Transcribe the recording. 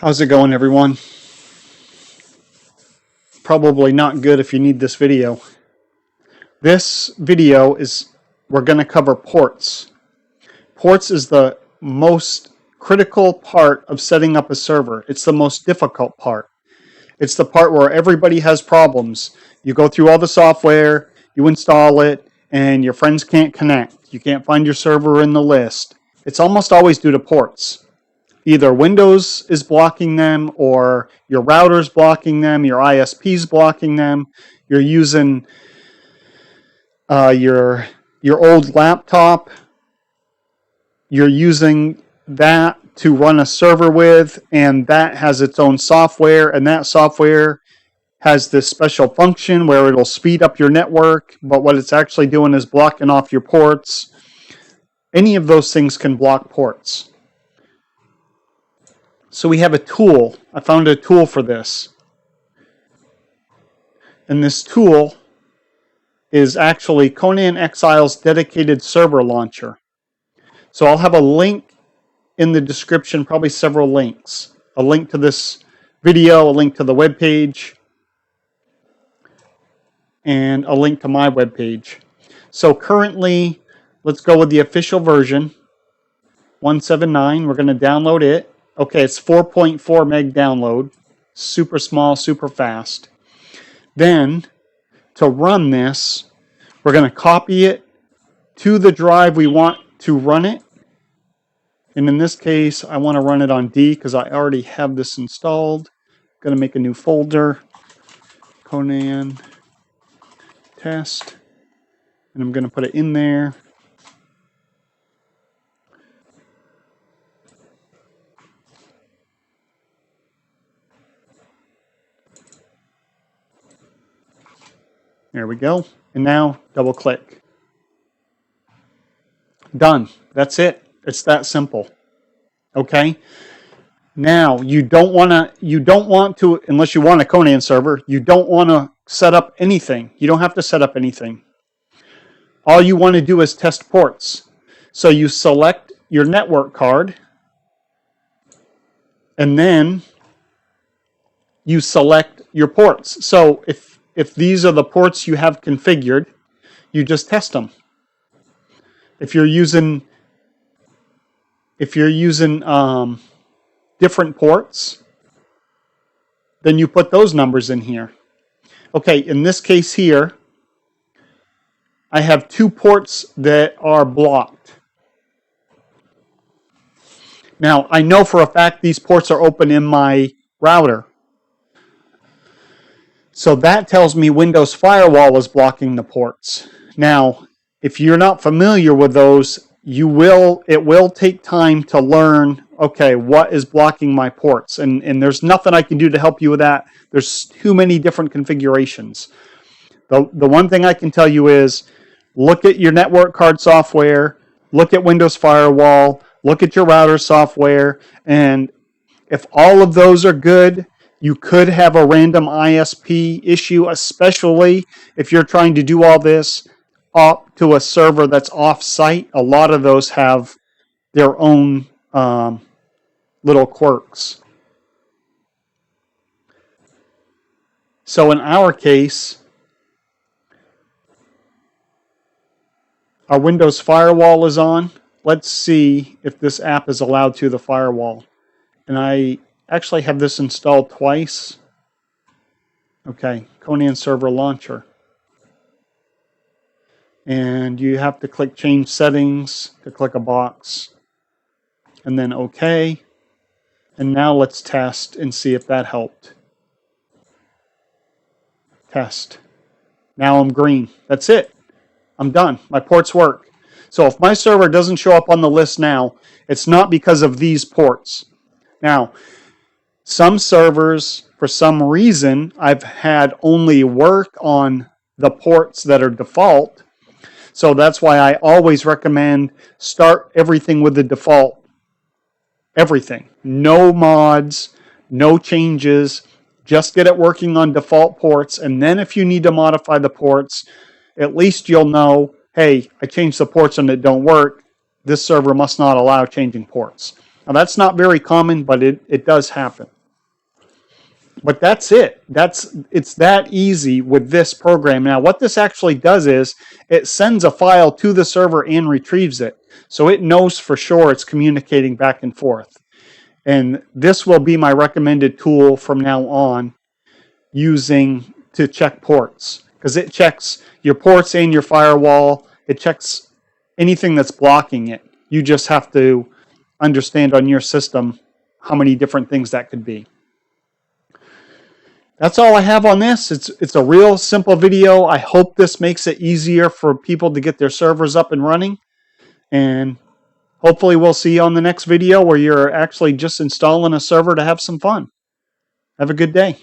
How's it going, everyone? Probably not good if you need this video. This video we're going to cover ports. Ports is the most critical part of setting up a server. It's the most difficult part. It's the part where everybody has problems. You go through all the software, you install it, and your friends can't connect. You can't find your server in the list. It's almost always due to ports. Either Windows is blocking them, or your router's blocking them, your ISP's blocking them. You're using your old laptop. You're using that to run a server with, and that has its own software, and that software has this special function where it'll speed up your network, but what it's actually doing is blocking off your ports. Any of those things can block ports. So we have a tool. I found a tool for this. And this tool is actually Conan Exile's dedicated server launcher. So I'll have a link in the description, probably several links. A link to this video, a link to the web page, and a link to my web page. So currently, let's go with the official version, 179. We're going to download it. Okay, it's 4.4 meg download, super small, super fast. Then, to run this, we're going to copy it to the drive we want to run it. And in this case, I want to run it on D because I already have this installed. I'm going to make a new folder, Conan test, and I'm going to put it in there. There we go. And now double click. Done. That's it. It's that simple. Okay? Now, you don't want to, unless you want a Conan server, you don't want to set up anything. You don't have to set up anything. All you want to do is test ports. So you select your network card, and then you select your ports. So if these are the ports you have configured, you just test them. If you're using different ports, then you put those numbers in here. Okay, in this case here, I have 2 ports that are blocked. Now, I know for a fact these ports are open in my router. So that tells me Windows Firewall is blocking the ports. Now, if you're not familiar with those, it will take time to learn, okay, what is blocking my ports? And there's nothing I can do to help you with that. There's too many different configurations. The one thing I can tell you is, look at your network card software, look at Windows Firewall, look at your router software, and if all of those are good, you could have a random ISP issue, especially if you're trying to do all this up to a server that's off-site. A lot of those have their own little quirks. So in our case, our Windows Firewall is on. Let's see if this app is allowed to the firewall. And I actually have this installed twice. Okay, Conan Server Launcher. And you have to click Change Settings to click a box. And then OK. And now let's test and see if that helped. Test. Now I'm green. That's it. I'm done. My ports work. So if my server doesn't show up on the list now, it's not because of these ports. Now, some servers, for some reason, I've had only work on the ports that are default. So that's why I always recommend start everything with the default. Everything. No mods, no changes. Just get it working on default ports. And then if you need to modify the ports, at least you'll know, hey, I changed the ports and it don't work. This server must not allow changing ports. Now that's not very common, but it does happen. But that's it. It's that easy with this program. Now, what this actually does is it sends a file to the server and retrieves it. So it knows for sure it's communicating back and forth. And this will be my recommended tool from now on using to check ports, because it checks your ports and your firewall. It checks anything that's blocking it. You just have to understand on your system how many different things that could be. That's all I have on this. It's a real simple video. I hope this makes it easier for people to get their servers up and running. And hopefully we'll see you on the next video where you're actually just installing a server to have some fun. Have a good day.